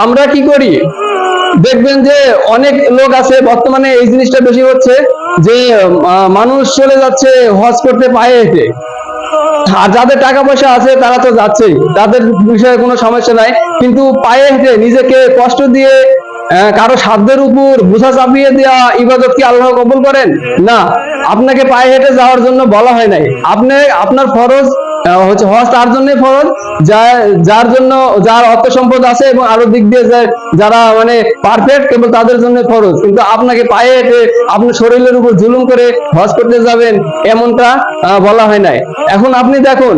আমরা কি করি, দেখবেন যে অনেক লোক আছে বর্তমানে এই জিনিসটা বেশি হচ্ছে যে মানুষ চলে যাচ্ছে হজ করতে পায়ে হেঁটে। আর যাদের টাকা পয়সা আছে তারা তো যাচ্ছেই, তাদের বিষয়ে কোনো সমস্যা নাই। কিন্তু পায়ে হেঁটে নিজেকে কষ্ট দিয়ে কারো সাধ্যের উপর বোঝা চাপিয়ে দেওয়া ইবাদত কি আল্লাহ কবুল করেন? না। আপনাকে পায়ে হেঁটে যাওয়ার জন্য বলা হয় নাই। আপনি আপনার ফরজ হচ্ছে হজ তার জন্যই ফরজ যার জন্য, যার অর্থ সম্পদ আছে এবং আরো দিক দিয়ে যারা মানে পারফেক্ট, কেবল তাদের জন্য ফরজ। কিন্তু আপনাকে পায়ে হেঁটে আপনার শরীরের উপর জুলুম করে হজ করতে যাবেন এমনটা বলা হয় নাই। এখন আপনি দেখুন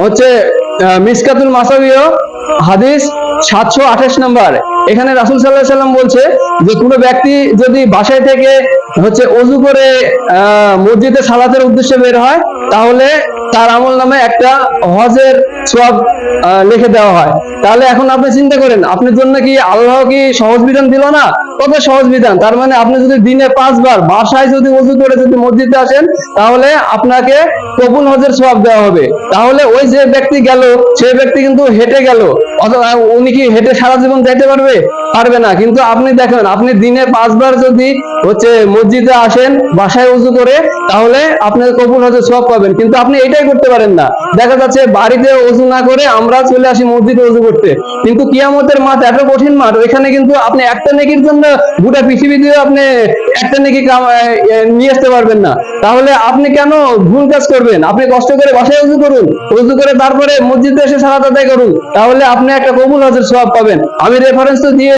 হচ্ছে মিসকাতুল মাসাবিহ হাদিস 728 নম্বর, এখানে রাসূল সাল্লাল্লাহু আলাইহি সাল্লাম বলছে যে কোনো ব্যক্তি যদি বাসায় থেকে হচ্ছে ওযু করে মসজিদে সালাতের উদ্দেশ্যে বের হয়, তাহলে তার আমল নামে একটা হজের সওয়াব লিখে দেওয়া হয়। তাহলে এখন আপনি চিন্তা করেন, আপনার জন্য কি আল্লাহ কি সহজ বিধান দিল না? কত সহজ বিধান! তার মানে আপনি যদি দিনে 5 বার বাসায় যদি ওযু করে যদি মসজিদে আসেন, তাহলে আপনাকে কবুল হজের সওয়াব দেওয়া হবে। তাহলে ওই যে ব্যক্তি গেল, সেই ব্যক্তি কিন্তু হেঁটে গেল, অথবা উনি কি হেঁটে সারা জীবন যাইতে পারবে? পারবে না। কিন্তু আপনি দেখেন, আপনি দিনে 5 বার যদি হচ্ছে মসজিদে আসেন বাসায় ওযু করে, তাহলে আপনি কবুল হজের সওয়াব পাবেন। কিন্তু আপনি এটাই করতে পারেন না। দেখা যাচ্ছে বাড়িতে ওযু না করে আমরা চলে আসি মসজিদে ওযু করতে। কিন্তু কিয়ামতের মাঠ এত কঠিন মাঠ, ওইখানে কিন্তু আপনি একটা নেকির জন্য গোটা পৃথিবী দিয়ে আপনি একটা নেকি নিয়ে আসতে পারবেন না। তাহলে আপনি কেন ভুল কাজ করবেন? আপনি কষ্ট করে বাসায় ওযু করুন, ওযু করে তারপরে মসজিদে এসে সালাত আদায় করুন, তাহলে আপনি একটা কবুল হজের সওয়াব পাবেন। আমি রেফারেন্স তো দিয়ে